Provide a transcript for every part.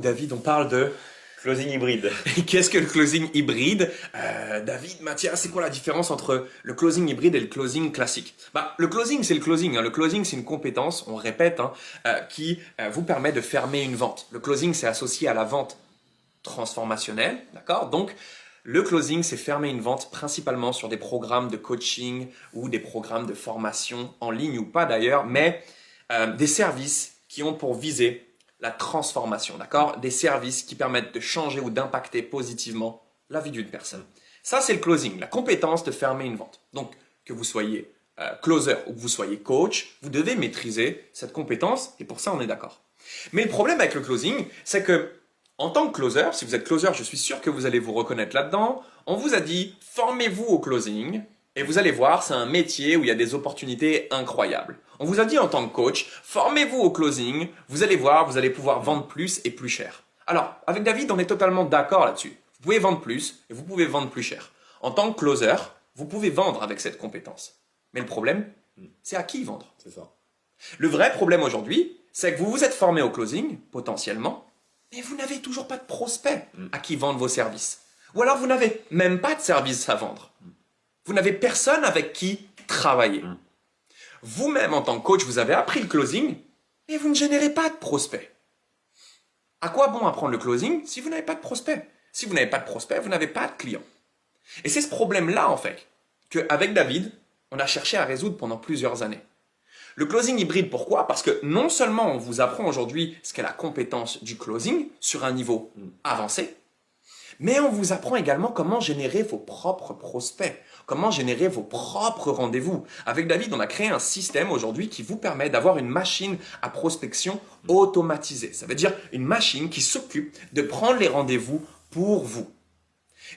David, on parle de Closing hybride. qu'est-ce que le closing hybride? David, Mathias, c'est quoi la différence entre le closing hybride et le closing classique? Le closing, c'est le closing. Le closing, c'est une compétence, on répète, qui vous permet de fermer une vente. Le closing, c'est associé à la vente transformationnelle, d'accord? Donc, le closing, c'est fermer une vente principalement sur des programmes de coaching ou des programmes de formation en ligne ou pas d'ailleurs, mais des services qui ont pour viser la transformation, d'accord? Des services qui permettent de changer ou d'impacter positivement la vie d'une personne. Ça, c'est le closing, la compétence de fermer une vente. Donc, que vous soyez closer ou que vous soyez coach, vous devez maîtriser cette compétence et pour ça, on est d'accord. Mais le problème avec le closing, c'est que en tant que closer, si vous êtes closer, je suis sûr que vous allez vous reconnaître là-dedans. On vous a dit, formez-vous au closing et vous allez voir, c'est un métier où il y a des opportunités incroyables. On vous a dit en tant que coach, formez-vous au closing, vous allez voir, vous allez pouvoir vendre plus et plus cher. Alors, avec David, on est totalement d'accord là-dessus. Vous pouvez vendre plus et vous pouvez vendre plus cher. En tant que closer, vous pouvez vendre avec cette compétence. Mais le problème, c'est à qui vendre. C'est ça. Le vrai problème aujourd'hui, c'est que vous vous êtes formé au closing, potentiellement, mais vous n'avez toujours pas de prospect à qui vendre vos services. Ou alors vous n'avez même pas de service à vendre. Vous n'avez personne avec qui travailler. Vous-même, en tant que coach, vous avez appris le closing, mais vous ne générez pas de prospect. À quoi bon apprendre le closing si vous n'avez pas de prospect? Si vous n'avez pas de prospect, vous n'avez pas de client. Et c'est ce problème-là, en fait, qu'avec David, on a cherché à résoudre pendant plusieurs années. Le closing hybride, pourquoi? Parce que non seulement on vous apprend aujourd'hui ce qu'est la compétence du closing sur un niveau avancé, mais on vous apprend également comment générer vos propres prospects, comment générer vos propres rendez-vous. Avec David, on a créé un système aujourd'hui qui vous permet d'avoir une machine à prospection automatisée. Ça veut dire une machine qui s'occupe de prendre les rendez-vous pour vous.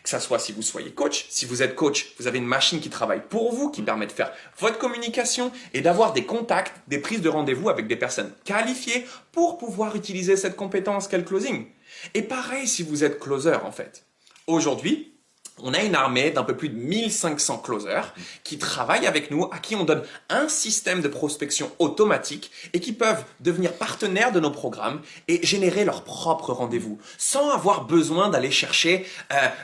Que ça soit si vous soyez coach, si vous êtes coach, vous avez une machine qui travaille pour vous, qui permet de faire votre communication et d'avoir des contacts, des prises de rendez-vous avec des personnes qualifiées pour pouvoir utiliser cette compétence qu'est le closing. Et pareil si vous êtes closer en fait. Aujourd'hui, on a une armée d'un peu plus de 1500 closers qui travaillent avec nous, à qui on donne un système de prospection automatique et qui peuvent devenir partenaires de nos programmes et générer leurs propres rendez-vous sans avoir besoin d'aller chercher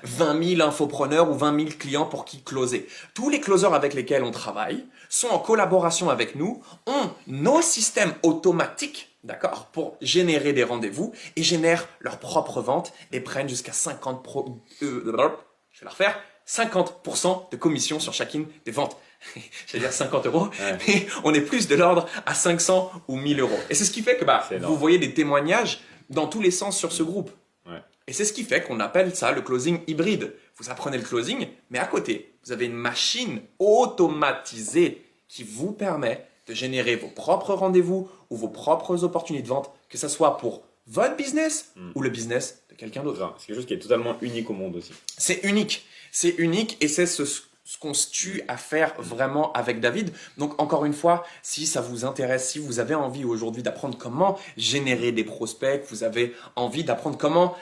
20 000 infopreneurs ou 20 000 clients pour qui closer. Tous les closers avec lesquels on travaille sont en collaboration avec nous, ont nos systèmes automatiques, d'accord, pour générer des rendez-vous et génèrent leurs propres ventes et prennent jusqu'à 50% de commission sur chacune des ventes. J'allais dire 50 euros, mais on est plus de l'ordre à 500 ou 1000 euros. Et c'est ce qui fait que vous voyez des témoignages dans tous les sens sur ce groupe. Ouais. Et c'est ce qui fait qu'on appelle ça le closing hybride. Vous apprenez le closing, mais à côté, vous avez une machine automatisée qui vous permet de générer vos propres rendez-vous ou vos propres opportunités de vente, que ce soit pour votre business ou le business de quelqu'un d'autre. C'est quelque chose qui est totalement unique au monde aussi. C'est unique et c'est ce qu'on se tue à faire vraiment avec David. Donc encore une fois, si ça vous intéresse, si vous avez envie aujourd'hui d'apprendre comment générer des prospects, que vous avez envie d'apprendre comment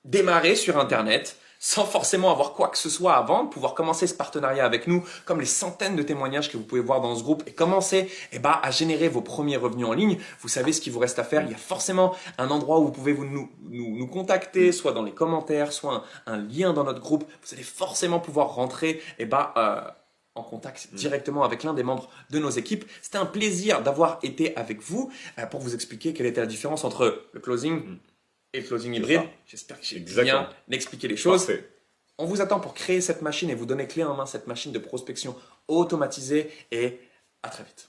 démarrer sur Internet, sans forcément avoir quoi que ce soit à vendre, pouvoir commencer ce partenariat avec nous, comme les centaines de témoignages que vous pouvez voir dans ce groupe, et commencer à générer vos premiers revenus en ligne. Vous savez ce qu'il vous reste à faire. Il y a forcément un endroit où vous pouvez nous contacter, soit dans les commentaires, soit un lien dans notre groupe. Vous allez forcément pouvoir rentrer en contact directement avec l'un des membres de nos équipes. C'était un plaisir d'avoir été avec vous pour vous expliquer quelle était la différence entre le closing et le closing hybride. J'espère que j'ai bien expliqué les choses. Parfait. On vous attend pour créer cette machine et vous donner clé en main cette machine de prospection automatisée et à très vite.